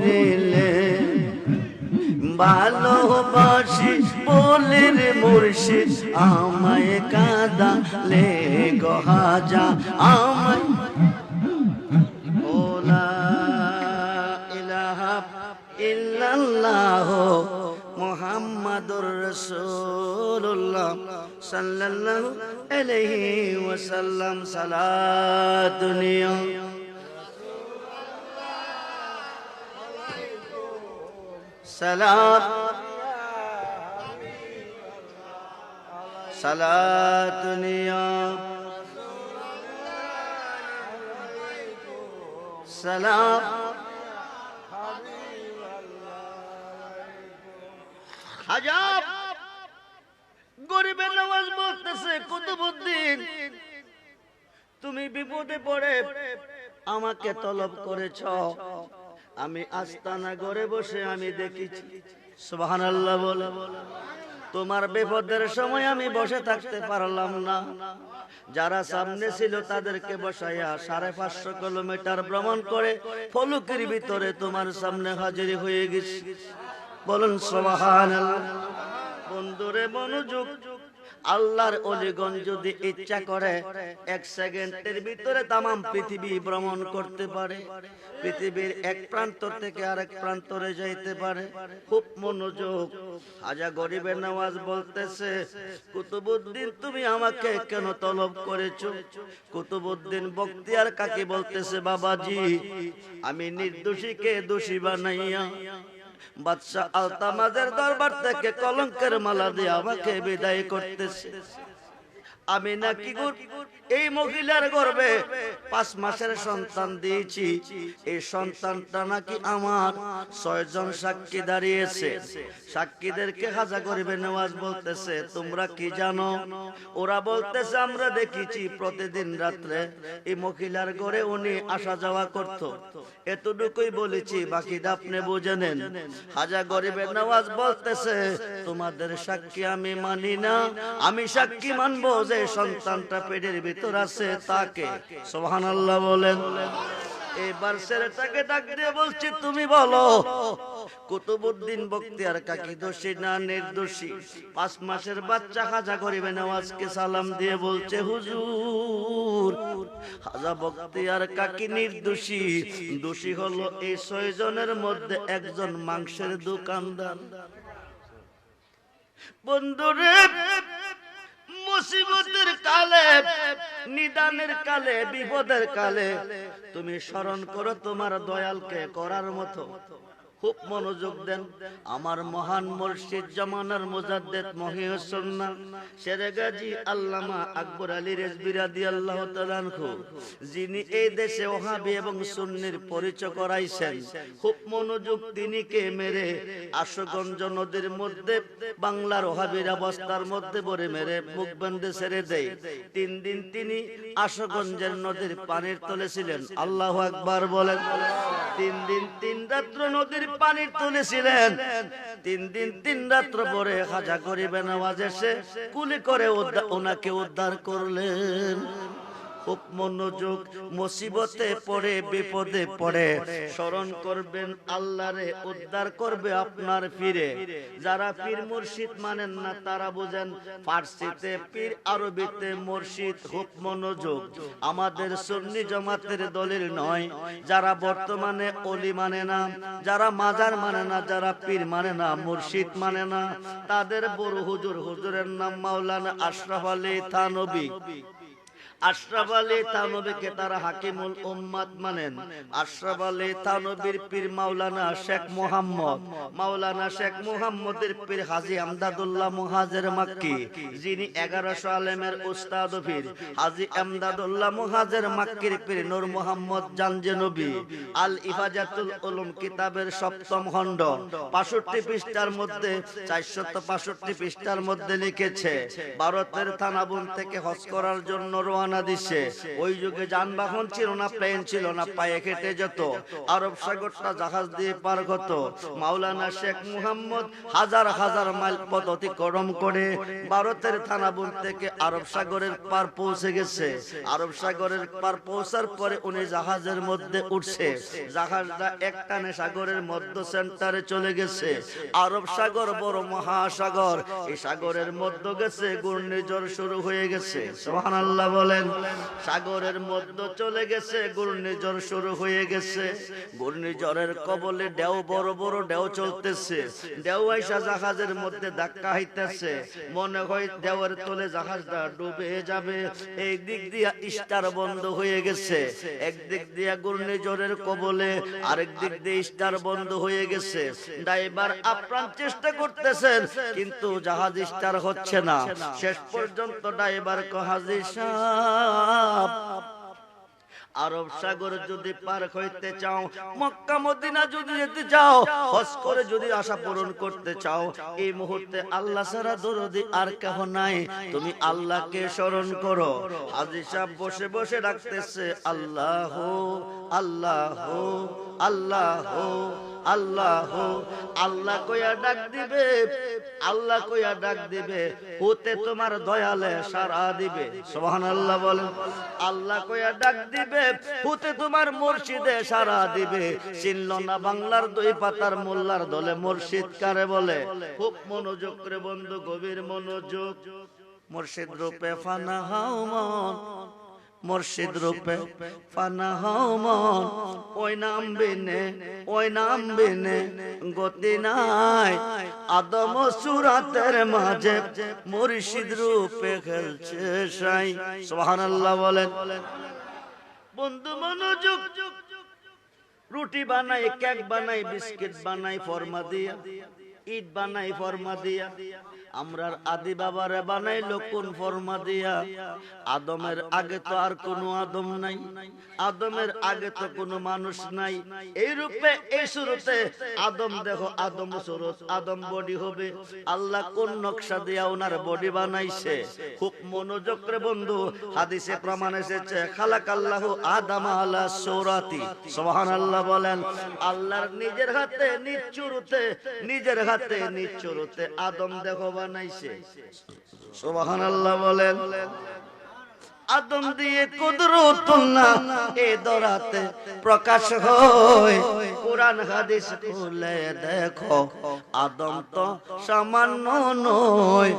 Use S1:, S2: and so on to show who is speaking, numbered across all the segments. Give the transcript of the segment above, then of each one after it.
S1: করিলে ভালোবাসি বলে রে মুর্শিদ আমায় কাঁদালে গো হাজা আমায় লা ইলাহা ইল্লাল্লাহ মুহাম্মাদুর রাসূলুল্লাহ সাল্লাল্লাহু আলাইহি ওয়াসাল্লাম সালাতুনিয়া সালাত সালাতুনিয়া সালাম হাজাব গরিবের নওয়াজ বলতেছে কুতুবউদ্দিন তুমি বিপদে পড়ে আমাকে তলব করেছ আমি আস্তানা ঘরে বসে আমি দেখেছি সুবহানাল্লাহ বলে তোমার বিপদের সময় আমি বসে থাকতে পারলাম না যারা সামনে ছিল তাদেরকে বসাইয়া 550 কিলোমিটার ভ্রমণ করে ফলকের ভিতরে তোমার সামনে হাজির হয়ে গেছি বলুন সুবহানাল্লাহ বন্ধুরে মনোযোগ আল্লাহর ওলিগণ যদি ইচ্ছা করে 1 সেকেন্ডের ভিতরে तमाम পৃথিবী ভ্রমণ করতে পারে পৃথিবীর এক প্রান্ত থেকে আরেক প্রান্তরে যাইতে পারে খুব মনোযোগ হাজা গরিবের নওয়াজ বলতেছে কুতুবউদ্দিন তুমি আমাকে কেন তলব করেছো কুতুবউদ্দিন বখতিয়ার কাকে বলতেছে বাবাজি আমি নির্দোষীকে দোষী বানাইয়া বাদশা আলতামাজের দরবার থেকে কলঙ্কের মালা দিয়ে আমাকে বিদায় করতেছে আমি নাকি এই মহিলার গর্ভে 5 মাসের সন্তান দিয়েছি এই সন্তানটা নাকি আমার 6 জন সাক্ষী দাঁড়িয়েছে সাক্ষীদেরকে হাজা গরিবের নওয়াজ বলতেছে তোমরা কি জানো ওরা বলতেছে আমরা দেখেছি প্রতিদিন রাতে এই মহিলার ঘরে উনি আসা যাওয়া করত এতটুকুই বলেছি বাকিটা আপনি বুঝে নেন হাজা গরিবের নওয়াজ বলতেছে তোমাদের সাক্ষী আমি মানি না আমি সাক্ষী মানবো যে সন্তানটা পেটের ভিতর আছে তাকে সুবহানাল্লাহ বলেন এবার ছেলেটাকে ডাক দিয়ে বলছি তুমি বলো কুতুবউদ্দিন বখতিয়ার কাকি দোষী না নির্দোষী 5 মাসের বাচ্চা হাজা গরিবের নওয়াজকে সালাম দিয়ে বলছে হুজুর হাজা বখতিয়ার কাকি নির্দোষী দোষী হলো এই 6 জনের মধ্যে একজন মাংসের দোকানদার বন্ধুরে মুসিবতের কালে নিদানের কালে বিপদের কালে তুমি স্মরণ করো তোমার দয়ালকে করার মতো খুব মনোযোগ দেন আমার মহান মুর্শিদ জামানার মুজাদ্দিদ মহিউস সুন্নাহ শেরে গাজী আল্লামা আকবর আলী রেজভী রাদিয়াল্লাহু তাআলা আনহু যিনি এই দেশে ওহাবী এবং সুন্নির পরিচয় করাইছেন খুব মনোযোগ তিনি কে মেরে আশুগঞ্জ নদীর মধ্যে বাংলার ওহাবীরা বস্তার মধ্যে ভরে মেরে মুখ বেঁধে ছেড়ে দেয় 3 দিন তিনি আশুগঞ্জের নদীর পানির তলে ছিলেন আল্লাহু আকবার বলেন 3 দিন 3 রাত্র নদীর পানির তলে ছিলেন 3 দিন 3 রাত্র পরে খাজা গরিবের নওয়াজ এসে কুলি করে ওনাকে উদ্ধার করলেন খুব মনোযোগ মুসিবতে পড়ে বিপদে পড়ে স্মরণ করবেন আল্লাহরে উদ্ধার করবে আপনার পীরে যারা পীর মুর্শিদ মানেন না তারা বুঝেন ফারসিতে পীর আরবিতে মুর্শিদ খুব মনোযোগ আমাদের সুন্নি জামাতের দলিল নয় যারা বর্তমানে ওলি মানে না যারা মাজার মানে না যারা পীর মানে না মুর্শিদ মানে না তাদের বড় হুজুরের নাম মাওলানা আশরাফ আলী থানভী আশরাফ আলী থানভীকে তারা হাকিমুল উম্মাত মানেন আশরাফ আলী থানভীর পীর মাওলানা শেখ মুহাম্মদ মাওলানা শেখ মুহাম্মদের পীর হাজী আমদাদুল্লাহ মুহাজির মাক্কি যিনি 1100 আলেমের উস্তাদ পীর হাজী আমদাদুল্লাহ মুহাজির মাক্কির পীর নূর মুহাম্মদ জানজনবী আল ইফাজাতুল উলুম কিতাবের 7ম খণ্ড 65 পৃষ্ঠার মধ্যে 465 পৃষ্ঠার মধ্যে লিখেছে ভারতের থানাবুন থেকে হজ করার জন্য রওনা রওনা দিচ্ছে। ওই যুগে যানবাহন ছিল না, প্লেন ছিল না, পায়ে হেঁটে যেত। আরব সাগরটা জাহাজ দিয়ে পার হতো। মাওলানা শেখ মুহাম্মদ হাজার হাজার মাইল পথ অতিক্রম করে ভারতের থানাবুন থেকে আরব সাগরের পার পৌঁছে গেছে। আরব সাগরের পার পৌঁছার পরে উনি জাহাজের মধ্যে উঠছে। জাহাজটা একটানে সাগরের মধ্য সেন্টারে চলে গেছে। আরব সাগর বড় মহাসাগর, এই সাগরের মধ্য গেছে ঘূর্ণিঝড় শুরু হয়ে গেছে। সুবহানাল্লাহ বলেন। সাগরের মধ্য চলে গেছে, ঘূর্ণিঝড় শুরু হয়ে গেছে। ঘূর্ণিঝড়ের কবলে ঢেউ, বড় বড় ঢেউ চলতেছে। ঢেউ আইসা জাহাজের মধ্যে ধাক্কা হইতেছে। মনে হয় ঢেউয়ের তলে জাহাজটা ডুবে যাবে। এই দিক দিয়া স্টার বন্ধ হয়ে গেছে। একদিক দিয়া ঘূর্ণিঝড়ের কবলে, আরেক দিক দিয়ে স্টার বন্ধ হয়ে গেছে। ড্রাইভার আপ্রাণ চেষ্টা করতেছেন, কিন্তু জাহাজ স্টার হচ্ছে না। শেষ পর্যন্ত ড্রাইভার কয়, হাজী সাহেব, আরব সাগর যদি পার হইতে চাও, মক্কা মদিনা যদি যেতে চাও, হজ করে যদি আশা পূরণ করতে চাও, এই মুহূর্তে আল্লাহ ছাড়া দরদি আর কেহ নাই, তুমি আল্লাহকে স্মরণ করো। হাজী সাহেব বসে বসে ডাকতেছে, আল্লাহ আল্লাহ আল্লাহ আল্লাহ। আল্লাহ কইয়া ডাক দিবে, আল্লাহ কইয়া ডাক দিবে, হতে তোমার দয়ালে সারা দিবে। সুবহানাল্লাহ বলেন। আল্লাহ কইয়া ডাক দিবে, হতে তোমার মুর্শিদে সারা দিবে। চিনল না বাংলার দুই পাতার মোল্লার দলে মুর্শিদ কারে বলে। খুব মনোযোগ করে বন্ধু, গভীর মনোযোগ। মুর্শিদ রূপে ফানা হও মন, মুর্শিদ রূপে ফানা হও মন, ওই নাম বিনে, ওই নাম বিনে গতি নাই। আদম সুরাতের মাঝে মুর্শিদ রূপে খেলছে সাই। সুবহানাল্লাহ বলেন। বন্ধু মনোযোগ। রুটি বানাই, কেক বানাই, বিস্কিট বানাই ফরমা দিয়া, ইট বানাই ফরমা দিয়া। আমরার আদি বাবারে বানাইলো কোন ফরমা দিয়া? আদমের আগে তো আর কোনো আদম নাই, আদমের আগে তো কোনো মানুষ নাই। এই রূপে, এই শুরুতে আদম দেহ, আদম সুরত, আদম বডি হবে। আল্লাহ কোন নকশা দিয়া ওনার বডি বানাইছে? খুব মনোযোগ করে বন্ধু, হাদিসে প্রমাণ এসেছে, খালাকাল্লাহু আদম আলা সূরাতি। সুবহানাল্লাহ বলেন। আল্লাহর নিজের হাতে নিজ চুরুতে, নিজের হাতে নিজ চুরুতে আদম দেহ বানাইছে। সুবহানাল্লাহ বলেন। আদম দিয়ে কুদরতুল্লাহ এ দরাতে প্রকাশ হয়। কোরআন হাদিস খুলে দেখো, আদম তো সামান্য নয়।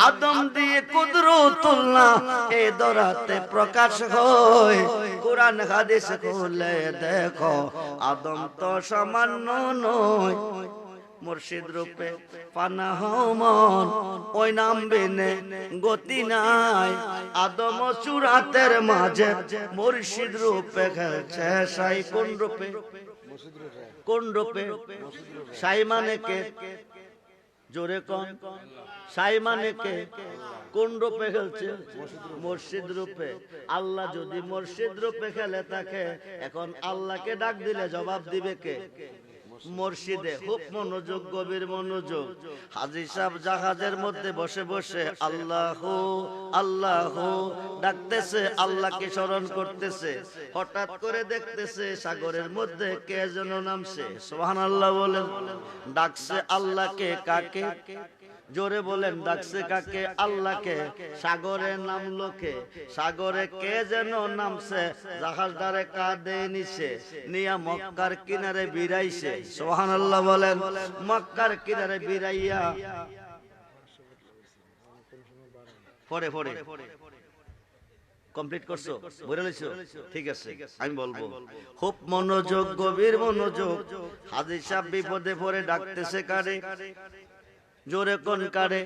S1: আদম দিয়ে কুদরতুল্লাহ এ দরাতে প্রকাশ হয়। কোরআন হাদিস খুলে দেখো, আদম তো সামান্য নয়। মুর্শিদ রূপে ফানা হও মন, ওই নাম বিনে গতি নাই। আদম সুরাতের মাঝে মুর্শিদ রূপে খেলছে সাই। কোন রূপে? কোন রূপে? সাই মানে কে? জোরে কোন? সাই মানে কে? কোন রূপে খেলছে? মুর্শিদ রূপে। আল্লাহ যদি মুর্শিদ রূপে খেলে থাকে, এখন আল্লাহকে ডাক দিলে জবাব দিবে কে? মুর্শিদে। খুব মনোযোগ, গভীর মনোযোগ। হাজী সাহেব জাহাজের মধ্যে বসে বসে আল্লাহ আল্লাহ ডাকতেছে, আল্লাহকে স্মরণ করতেছে। হঠাৎ করে দেখতেছে সাগরের মধ্যে কে যেন নামছে। সুবহানাল্লাহ বলেন। ডাকছে আল্লাহকে। কাকে? জোরে বলেন। ডাকছে কাকে? আল্লাহকে। সাগরে নামলো কে? সাগরে কে যেন নামছে, জাহাজদারে কাঁধে নিছে, নিয়া মক্কার কিনারে বিরাইছে। সুবহানাল্লাহ বলেন। মক্কার কিনারে বিরাইয়া পরে পরে কমপ্লিট করছো? বুঝে নিছো? ঠিক আছে, আমি বলবো। খুব মনোযোগ, গভীর মনোযোগ। হাজী সাহেব বিপদে পড়ে ডাকতেছে কারে? জোরে কোন কারে?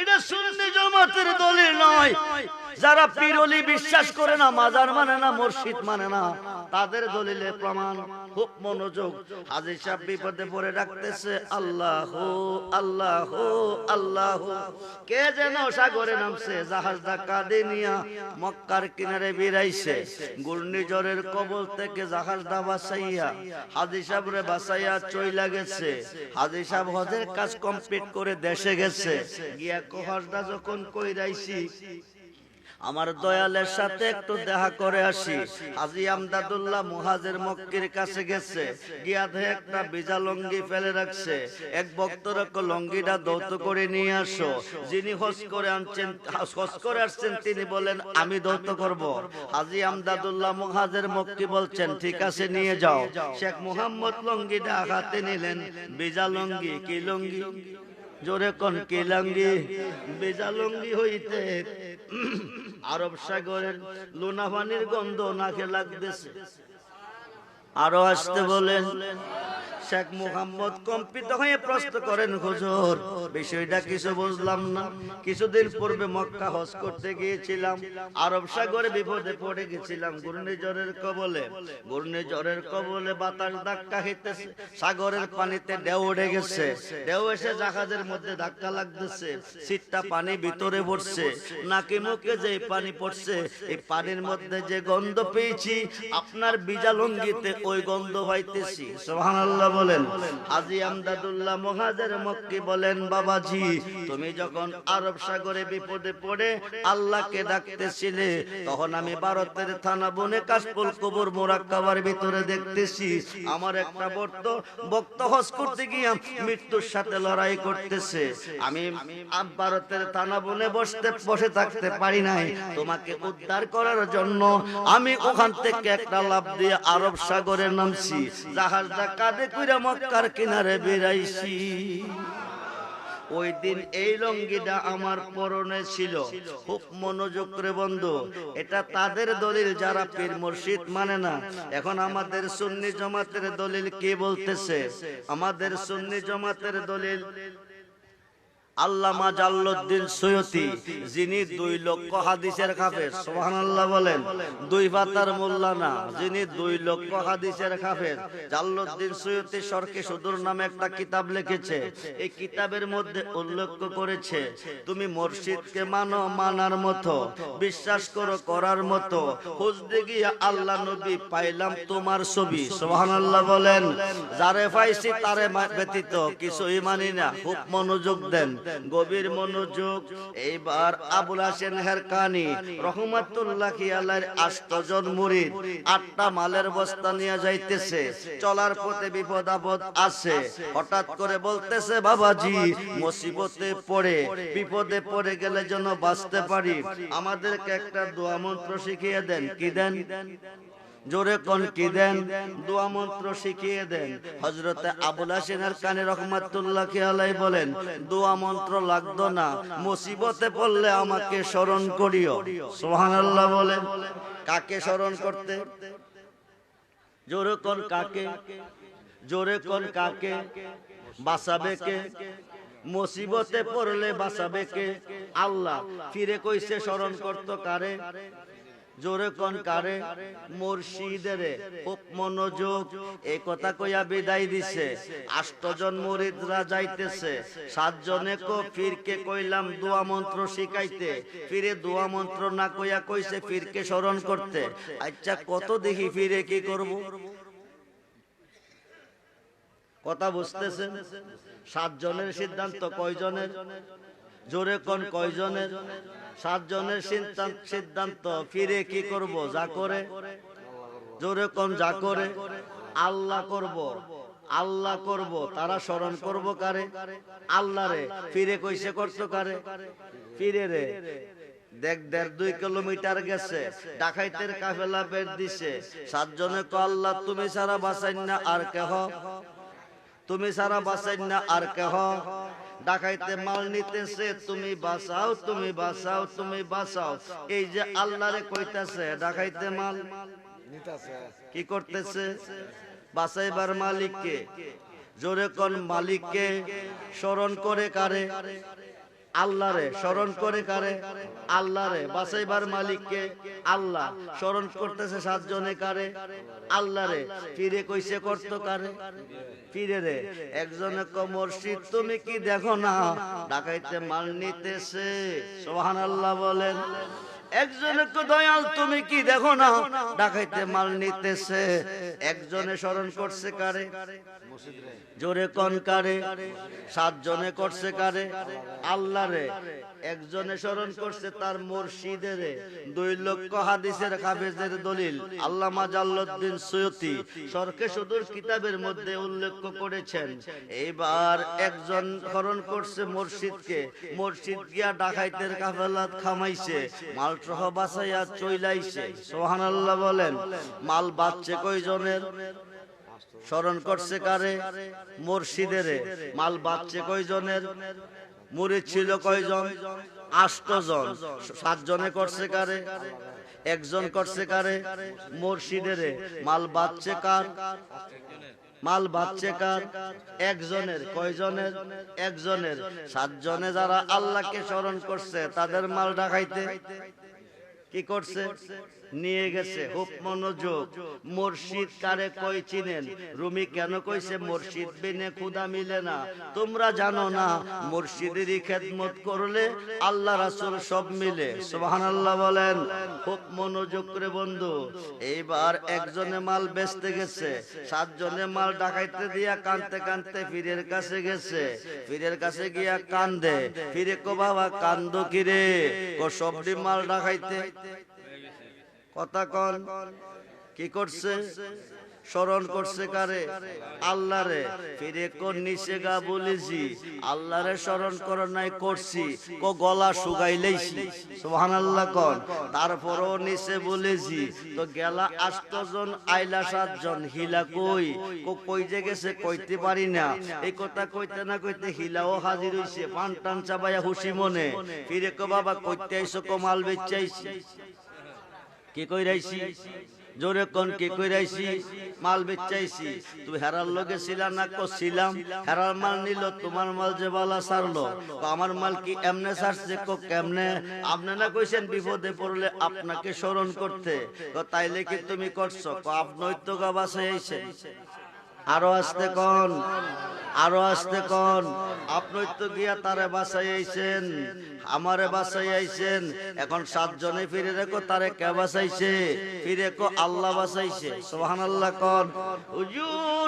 S1: এটা সুন্নি জামাতের দলিল নয়। যারা পীরলি বিশ্বাস করে না, মাজার মানে না, মুর্শিদ মানে না, তাদের দলিলে প্রমাণ। খুব মনোযোগ। হাজী সাহেব বিপদে পড়ে ডাকতেছে আল্লাহ আল্লাহ আল্লাহ। কে যেন সাগরে নামছে, জাহাজটা কাঁধে নিয়া মক্কার কিনারে বিরাইছে। ঘূর্ণিঝড়ের কবল থেকে জাহাজটা বাঁচাইয়া হাজী সাহেবরে বাঁচাইয়া চইলা গেছে। হাজী সাহেব হজের কাজ কমপ্লিট করে দেশে গেছে। গিয়া হজটা যখন কইরাইছি, আমার দয়ালের সাথে একটু দেখা করে আসি। হাজী আমদাদুল্লাহ মুহাজির মক্কির কাছে গেছে, গিয়া দেখে একটা ভিজা লঙ্গি ফেলে রাখছে। এক ভক্তর লঙ্গিটা দৌত করে নিয়ে আসো। যিনি হজ করে আসছেন তিনি বলেন আমি দৌত করব। হাজী আমদাদুল্লাহ মুহাজির মক্কি বলছেন ঠিক আছে নিয়ে যাও। শেখ মুহাম্মদ লঙ্গিটা হাতে নিলেন। ভিজা লঙ্গি, কি লঙ্গি? জোরে কোন কি লঙ্গি? ভিজা লঙ্গি হইতে আরব সাগরের লোনা পানির গন্ধ নাকে লাগতেছে। আরো আসতে বলেন। শেখ মুহাম্মদ কম্পিত হয়ে প্রশ্ন করেন হুজুর বিষয়টা কিছু বুঝলাম না। কিছুদিন পূর্বে মক্কা হজ করতে গিয়েছিলাম, আরব সাগরে বিপদে পড়ে গেছিলাম ঘূর্ণিঝড়ের কবলে বাতাস ধাক্কা খেতেছে, সাগরের পানিতে ঢেউ উঠে গেছে, ঢেউ এসে জাহাজের মধ্যে ধাক্কা লাগতেছে, সিটটা পানি ভিতরে পড়ছে, নাকি মুখে যে পানি পড়ছে এই পানির মধ্যে যে গন্ধ পেয়েছি আপনার ভিজা লুঙ্গিতে ওই গন্ধ পাইতেছি। সুবহানাল্লাহ বলেন। হাজী আমদাদুল্লাহ মুহাজির মক্কি বলেন বাবাজি তুমি যখন আরব সাগরে বিপদে পড়ে আল্লাহকে ডাকতেছিলে তখন আমি ভারতের থানা বনে কাশফুল কবর মুরাক্কাবার ভিতরে দেখতেছি আমার একটা ভক্ত হজ করতে গিয়ে মৃত্যুর সাথে লড়াই করতেছে। আমি ভারতের থানা বনে বসে থাকতে পারি নাই, তোমাকে উদ্ধার করার জন্য আমি ওখান থেকে একটা লাফ দিয়ে আরব সাগরে নামছি, জাহাজটা কাঁধে কইরা মক্কার কিনারে বেরাইছি। ওই দিন এই লঙ্গিটা আমার পরনে ছিল। খুব মনোযোগ করে বন্ধু, এটা তাদের দলিল যারা পীর মুর্শিদ মানে না। এখন আমাদের সুন্নি জামাতের দলিল কে বলতেছে? আমাদের সুন্নি জামাতের দলিল আল্লামা জালালউদ্দিন সৈয়দী, যিনি 2 লক্ষ হাদিসের হাফেজ। সুবহানাল্লাহ বলেন। 2 পাতার মোল্লা না, যিনি 2 লক্ষ হাদিসের হাফেজ। জালালউদ্দিন সৈয়দী শরকে সুদূর নামে একটা কিতাব লিখেছে। এই কিতাবের মধ্যে উল্লেখ করেছে তুমি মুর্শিদকে মানো, মানার মতো, বিশ্বাস করো, করার মতো। খুঁজতে গিয়ে আল্লাহ নবী পাইলাম তোমার ছবি। সুবহানাল্লাহ বলেন। যারে পাইছি তারে ব্যতীত কিছুই মানি না। খুব মনোযোগ দেন, গভীর মনোযোগ। এইবার আবুল হাসেন হেরকানি রহমাতুল্লাহি আলাইহির 8 জন মুরিদ 8টা মালের বস্তা নিয়ে যাইতেছে। চলার পথে বিপদ আপদ আছে, হঠাৎ করে বলতেছে বাবাজি মুসিবতে পড়ে বিপদে পড়ে গেলে যেন বাঁচতে পারি আমাদেরকে একটা দোয়া মন্ত্র শিখিয়ে দেন। কি দেন? জোরে কোন কি দেন? দোয়া মন্ত্র শিখিয়ে দেন। হযরত আবুল হাসেন হেরকানি রহমাতুল্লাহি আলাইহি বলেন দোয়া মন্ত্র লাগতো না, মুসিবতে পড়লে আমাকে স্মরণ করিও। সুবহানাল্লাহ বলেন। কাকে স্মরণ করতে? জোরে কোন কাকে? জোরে কোন কাকে? বাঁচাবে কে? মুসিবতে পড়লে বাঁচাবে কে? আল্লাহ। ফিরে কইছে স্মরণ করতো কারে? জোরে কোন কারে? মুর্শিদের। খুব মনোযোগ। এই কথা কইয়া বিদায় দিছে। 8 জন মুরিদরা যাইতেছে। 7 জনে ফিরকে কইলাম দোয়া মন্ত্র শিখাইতে, ফিরে দোয়া মন্ত্র না কইয়া কইছে ফিরকে স্মরণ করতে। আচ্ছা কত দেখি ফিরে কি করব? কথা বুঝতেছেন? 7 জনের সিদ্ধান্ত কয়জনের? জোরে কোন কয়জনের? 7 জনের সিদ্ধান্ত। ফিরে কি করব? যা করে। জোরে কোন যা করে? আল্লাহ করব, আল্লাহ করব। তারা স্মরণ করব কারে? আল্লাহরে। ফিরে কইছে করতো কারে? ফিরে রে। দেখ 1.5-2 কিলোমিটার গেছে, ডাকাইতের কাফেলা বের দিছে। 7 জনে কো আল্লাহ তুমি ছাড়া বাঁচাইন না আর কেহ, তুমি ছাড়া বাঁচাইন না আর কেহ। ডাকাইতে মাল নিতেছে, তুমি বাঁচাও, তুমি বাঁচাও, তুমি বাঁচাও। এই যে আল্লাহরে কইতাছে ডাকাইতে মাল নিতেছে, কি করতেছে? বাঁচাইবার মালিককে। জোরে কোন মালিককে। স্মরণ করে কারে? আল্লাহরে। স্মরণ করে কারে? আল্লাহরে। বাঁচাইবার মালিককে আল্লাহ। স্মরণ করতেছে 7 জনে কারে? আল্লাহরে। ফিরে কইছে করতো কারে? ফিরে রে। একজনে কো মুর্শিদ তুমি কি দেখো না ডাকাইতে মাল নিতেছে? সুবহানাল্লাহ বলেন। একজনে কো দয়াল তুমি কি দেখো না ডাকাইতে মাল নিতেছে, একজনে স্মরণ করছে কারে? জোরে কোন কারে? 7 জনে করছে কারে? আল্লাহরে। একজনে স্মরণ করছে তার মুর্শিদের। 2 লক্ষ হাদিসের হাফেজের দলিল আল্লামা জালালউদ্দিন সৈয়দী সরকে সুদূর কিতাবের মধ্যে উল্লেখ করেছেন। এইবার একজন স্মরণ করছে মুর্শিদকে, মুর্শিদ গিয়া ডাকাইতের কাফেলাত খামাইছে, মাল সহ বাঁচাইয়া চইলাইছে। সুবহানাল্লাহ বলেন। মাল বাঁচছে কয়জনের? স্মরণ করছে কারে? মুর্শিদের। মাল বাঁচছে কয়জনের? মুরিদ ছিল কয়জন? 8 জন। 7 জনে করছে কারে? একজন করছে কারে? মুর্শিদের। মাল বাঁচছে কার? মাল বাঁচছে কার? একজনের। কয়জনের? একজনের। 7 জনে যারা আল্লাহকে স্মরণ করছে তাদের মাল ডাকাইতে কি করছে? নিয়ে গেছে। খুব মনোযোগ। মুর্শিদ কারে কই চিনেন? রুমি কেন কইছে মুর্শিদ বিনে খুদা মিলে না? তোমরা জানো না মুর্শিদেরই খেদমত করলে আল্লাহ রাসূল সব মিলে। সুবহানাল্লাহ বলেন। খুব মনোযোগ করে বন্ধু। এইবার একজনে মাল বেচতে গেছে, 7 জনে মাল ডাকাইতে দিয়া কানতে কানতে পীরের কাছে গেছে। পীরের কাছে গিয়া কান্দে। পীরে কো বাবা কান্দো কি রে? কো সবডি মাল ডাকাইতে। কথা কন। কি করছে? স্মরণ করছে কারে? আল্লাহরে। ফিরে কোন নিচে গা বলেছি আল্লাহরে স্মরণ করো নাই করছি, কো গলা শুকাইলেইছি। সুবহানাল্লাহ কোন। তারপরও নিচে বলেছি তো গেলা 8 জন আইলা 7 জন, হিলা কই? কো কই যে গেছে কইতে পারি না। এই কথা কইতে না কইতে হিলাও হাজির হইছে, পান টান চাবাইয়া খুশি মনে। ফিরে কো বাবা কইতে আইছো? কো মাল বেচাইছি। কি কইরাইছি? জোরে কোন কি কইরাইছি? মাল বেচাইছি। তুই হেরার লগে ছিলা না? কো ছিলাম। হেরার মাল নিল, তোমার মাল যে বালা ছাড়লো। আমার মাল কি এমনে ছাড়ছে? কো কেমনে? আপনি না কইছেন বিপদে পড়লে আপনাকে স্মরণ করতে, কো তাইলে কি তুমি করছো? কো আপনই তো গা বাঁচাইছেন। আরো আসতে কোন, আরো আসতে কোন। আপনি তো গিয়া তারে বাঁচাইছেন, আমারে বাঁচাইছেন। এখন 7 জনে ফিরে রেখো তারে কে বাঁচাইছে? ফিরে কো আল্লাহ বাঁচাইছে। সুবহানাল্লাহ কোন। হুজুর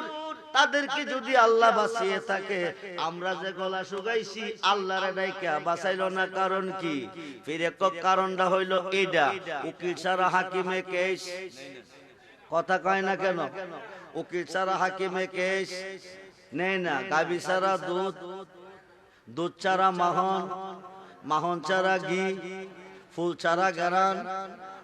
S1: তাদেরকে যদি আল্লাহ বাঁচিয়ে থাকে, আমরা যে গলা শুকাইছি আল্লাহরে ডাইকা বাঁচাইলো না, কারণ কি? ফিরে কো কারণটা হইল এইটা, উকিল ছাড়া হাকিমে কেস। কথা কয় না কেন? উকিল ছাড়া হাকিমে কেস নেই না। গাভী ছাড়া দুধ, দুধ ছাড়া মাখন, মাখন ছাড়া ঘি, ফুল ছাড়া গারান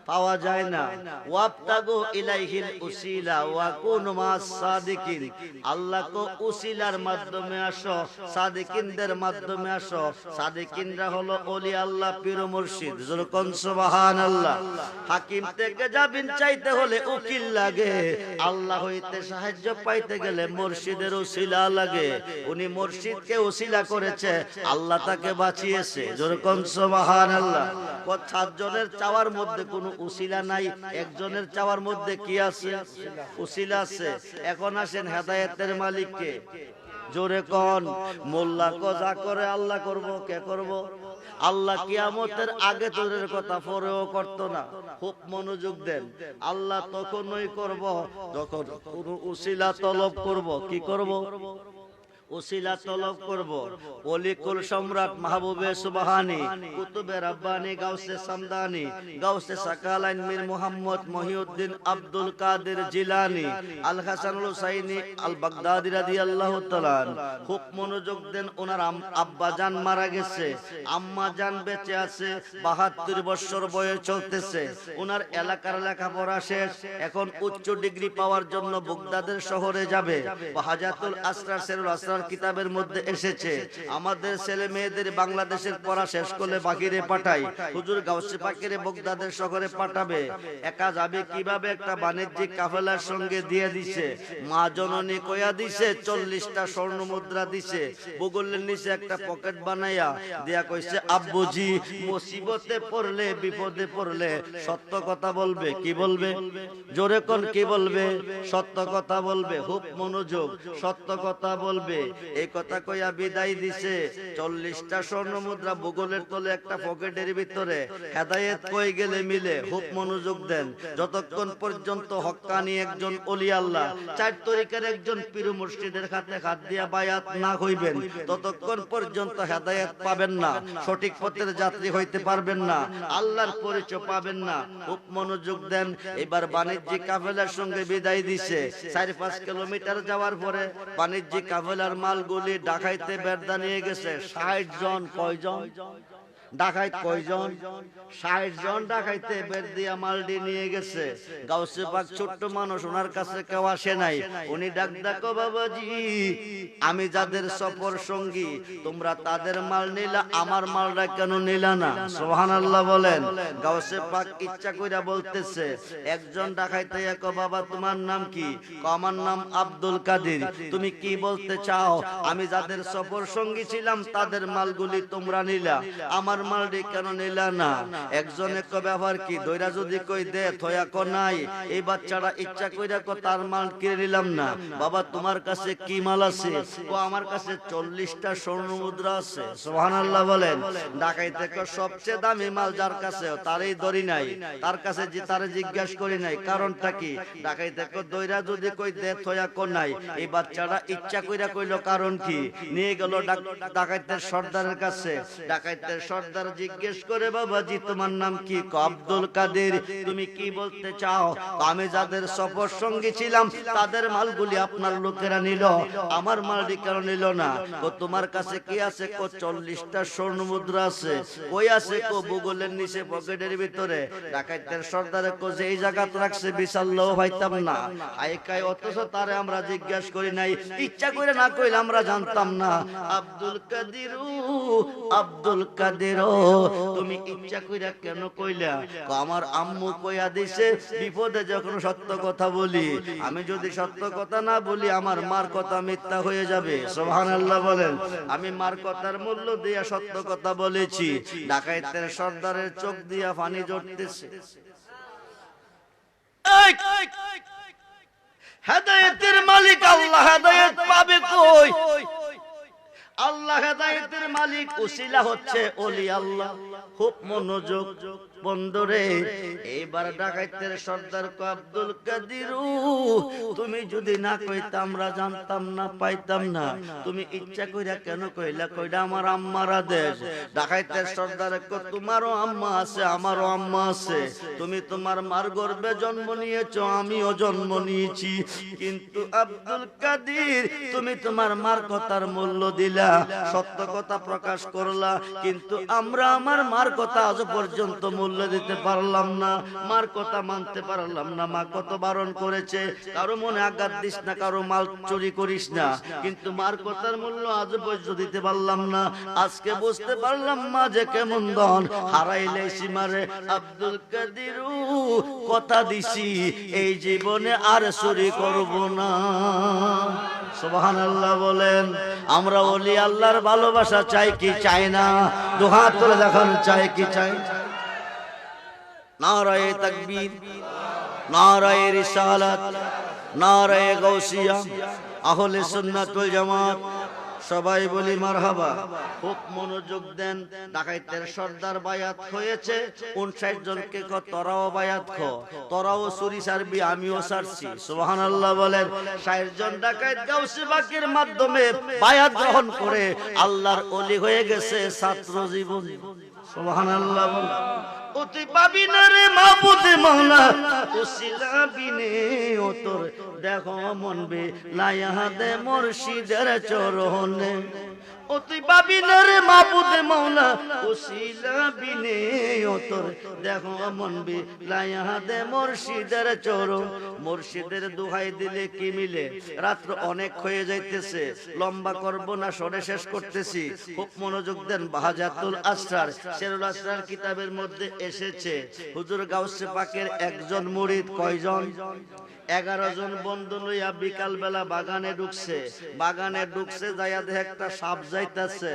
S1: পাওয়া যায় না। ওয়াবতাগু ইলাইহিল উসিলা ওয়া কুনু মাস সাদিকিন। আল্লাহকে উসিলার মাধ্যমে আসো, সাদিকিনদের মাধ্যমে আসো। সাদিকিনরা হলো ওলি আল্লাহ, পীর মুর্শিদ। যখন সুবহানাল্লাহ। হাকিম থেকে জামিন চাইতে হলে উকিল লাগে, আল্লাহ হইতে সাহায্য পাইতে গেলে মুর্শিদের উসিলা লাগে। উনি মুর্শিদকে উসিলা করেছে, আল্লাহ তাকে বাঁচিয়েছে। যখন সুবহানাল্লাহ। 7 জনের চাওয়ার মধ্যে কোনো উসিলা নাই, একজনের চাওয়ার মধ্যে কি আছে? উসিলা আছে। এখন আসেন হেদায়েতের মালিককে। জোরে কোন। মোল্লা কো যা করে আল্লাহ করব, কে করব? আল্লাহ কিয়ামতের আগে তোদের কথা পরেও করতো না। খুব মনোযোগ দেন। আল্লাহ তখনই করব যখন কোন উসিলা তলব করব। কি করব? উসিলা তলব করব। ওলিকুল সম্রাট মাহবুবে সুবহানী, কুতুবে রাব্বানী, গাউসে সামদানি, গাউসে সাকালাইন, মীর মুহাম্মদ মহিউদ্দিন আব্দুল কাদের জিলানী, আল হাসানুল হুসাইনি আল বাগদাদি রাদিয়াল্লাহু তাআলা। খুব মনোযোগ দেন। ওনার আব্বা জান মারা গেছে, আম্মা জান বেঁচে আছে, 72 বছর বয়স চলতেছে। ওনার এলাকার লেখাপড়া শেষ, এখন উচ্চ ডিগ্রি পাওয়ার জন্য বাগদাদের শহরে যাবে। হাজাতুল আসরার সেরুল আসরার কিতাবের মধ্যে এসেছে, আমাদের ছেলে মেয়েদের বাংলাদেশের পড়া শেষ করলে বাহিরে পাঠাই। হুজুর গাউসে পাকের বাগদাদের শহরে পাঠাবে। একা যাবে কিভাবে? একটা বাণিজ্যিক কাফেলার সঙ্গে দিয়ে দিছে। মা জননী কয়া দিছে 40টা স্বর্ণ মুদ্রা দিছে। বগলের নিচে একটা পকেট বানাইয়া দিয়া কইছে, আব্বুজি মুসিবতে পড়লে, বিপদে পড়লে সত্য কথা বলবে। কি বলবে? জোরে কোন। কি বলবে? সত্য কথা বলবে। খুব মনোযোগ। সত্য কথা বলবে। এই কথা কইয়া বিদায় দিছে। 40টা স্বর্ণ মুদ্রা বুগলের তলে একটা পকেটের ভিতরে। হেদায়েত কই গেলে মিলে, খুব মনোযোগ দেন। যতক্ষণ পর্যন্ত হক্কানি একজন ওলি আল্লাহ, 4 তরিকার একজন পীর মুর্শিদের হাতে হাত দিয়া বায়াত না হইবেন, ততক্ষণ পর্যন্ত হেদায়েত পাবেন না, সঠিক পথের যাত্রী হইতে পারবেন না, আল্লাহর পরিচয় পাবেন না। খুব মনোযোগ দেন। এবার বাণিজ্যিক কাফেলার সঙ্গে বিদায় দিছে। 4-5 কিলোমিটার যাওয়ার পরে বাণিজ্যিক কাফেলার মালগুলি ডাকাইতে বেরদা নিয়ে গেছে। 60 জন। কয়জন ডাকাইত? কয়জন? 60 জন ডাকাইতে বের দিয়া মালডি নিয়ে গেছে। গাউসে পাক ছোট্ট মানুষ, ওনার কাছে কেউ আসে নাই। উনি ডাক ডাকো, বাবাজি আমি যাদের সফর সঙ্গী, তোমরা তাদের মাল নিলা, আমার মালটা কেন নিলা না? সুবহানাল্লাহ বলেন। গাউসে পাক ইচ্ছা কইরা বলতেছে, একজন ডাকাইতে কো, বাবা তোমার নাম কি? আমার নাম আব্দুল কাদের। তুমি কি বলতে চাও? আমি যাদের সফর সঙ্গী ছিলাম তাদের মালগুলি তোমরা নিলা, আমার মালটি কেন নিলা না? একজনে কো, ব্যাপার কি? দইরা যদি কই দে থয়া কো নাই। এই বাচ্চাটা ইচ্ছা কইরা কো তার মাল কিনে নিলাম না। বাবা তোমার কাছে কি মাল আছে? কো আমার কাছে 40টা স্বর্ণ মুদ্রা আছে। সুবহানাল্লাহ বলেন। ডাকাইতে কো, সবচেয়ে দামি মাল যার কাছে তারই ধরি নাই, তার কাছে যে তারে জিজ্ঞাসা করি নাই, কারণটা কি? ডাকাইতে কো, দইরা যদি কই দে থয়া কো নাই। এই বাচ্চাটা ইচ্ছা কইরা কইলো কারণ কি? নিয়ে গেল ডাকাইতের সর্দারের কাছে। ডাকাইতের সর্দার জিজ্ঞেস করে, বাবাজি তোমার নাম কি? আব্দুল কাদের। তুমি কি বলতে চাও? আমি যাদের সফর সঙ্গী ছিলাম তাদের মালগুলি আপনার লোকেরা নিল, আমার মালটি কেন নিল না? তো তোমার কাছে কি আছে? 40টা স্বর্ণ মুদ্রা আছে। কই আছে? বুগলের নিচে পকেটের ভিতরে। ডাকাইতের সর্দারে কো, যে এই জায়গাত রাখছে বিশাল্লাহ ভাইতাম না। আইকাই অথচ তারে আমরা জিজ্ঞাসা করি নাই, ইচ্ছা করে না কইলে আমরা জানতাম না। আব্দুল কাদের, আব্দুল কাদের তুমি ইচ্ছা কইরা কেন কইলা? আমার আম্মু কইয়া দিছে, বিপদে যখন সত্য কথা বলি, আমি যদি সত্য কথা না বলি আমার মার কথা মিথ্যা হয়ে যাবে। সুবহানাল্লাহ বলেন। আমি মার কথার মূল্য দিয়া সত্য কথা বলেছি। ডাকাইতের সর্দারের চোখ দিয়া পানি ঝরতেছে। হেদায়েতের মালিক আল্লাহ, হেদায়েত পাবে কই? আল্লাহ হেদায়েতের মালিক, উসিলা হচ্ছে ওলি আল্লাহ। খুব মনোযোগ বন্ধুরে। এবার ডাকাইতের সর্দার কো, আব্দুল কাদের তুমি যদি না কইতা আমরা জানতাম না, পাইতাম না। তুমি ইচ্ছা কইরা কেন কইলা? কইরা আমার আম্মার আদেশ। ডাকাইতের সর্দার কো, তোমারও আম্মা আছে, আমারও আম্মা আছে। তুমি তোমার মার গর্ভে জন্ম নিয়েছো, আমিও জন্ম নিয়েছি। কিন্তু আব্দুল কাদের তুমি তোমার মার কথার মূল্য দিলা, সত্য কথা প্রকাশ করলা, কিন্তু আমরা আমার মার কথা আজ পর্যন্ত মূল্য দিতে পারলাম না, মার কথা মানতে পারলাম না। মা কত বারণ করেছে, কারো মনে আঘাত দিস না, কারো মাল চুরি করিস না, কিন্তু মার কথার মূল্য আজ পর্যন্ত দিতে পারলাম না। আজকে বুঝতে পারলাম মা যে কেমন ধন, হারাইলে সীমারে। আব্দুল কাদের কথা দিছি এই জীবনে আর চুরি করব না। সুবহানাল্লাহ বলেন। আমরা ওলি আল্লাহর ভালোবাসা চাই কি চাই না? দুহাত তুলে দেখান, চাই কি চাই? নারায়ে তাকবীর, নারায়ে রিসালাত, নারায়ে গাউসিয়া। আহলে সুন্নাত ওয়াল জামাত সবাই বলি মারহাবা। খুব মনোযোগ দেন। ডাকাইতের সর্দার বায়াত হয়েছে। 59 জনকে কো, তোরাও বায়াত খো, তোরাও চুরি ছাড়বি, আমিও ছাড়ছি। সুবহানাল্লাহ বলেন। 60 জন ডাকাইত গাউসে পাকের মাধ্যমে বায়াত গ্রহণ করে আল্লাহর ওলি হয়ে গেছে ছাত্র জীবন। সুবহানাল্লাহ বলেন। অতি পাবি না রে মাহবুব মাওলা, উসিলা বিনে ও তোর দেখো মনবে লায়া দে মুর্শিদের চরণে। অতি পাবি না রে মাহবুব মাওলা, উসিলা বিনে ও তোর দেখো মনবে লায়া দে মুর্শিদের চরণ। মুর্শিদের দোহাই দিলে কি মিলে? রাত্র অনেক হয়ে যাইতেছে, লম্বা করব না, সরে শেষ করতেছি। খুব মনোযোগ দেন। বাহাজাতুল আসরার, শেরুল আসরার কিতাবের মধ্যে এসেছে হুজুর গাউসে পাকের একজন মুরিদ কয়জন? 11 জন বন্ধু লইয়া বিকাল বেলা বাগানে ঢুকছে। বাগানে ঢুকছে, যাইয়া দেখে একটা সাপ যাইতাছে।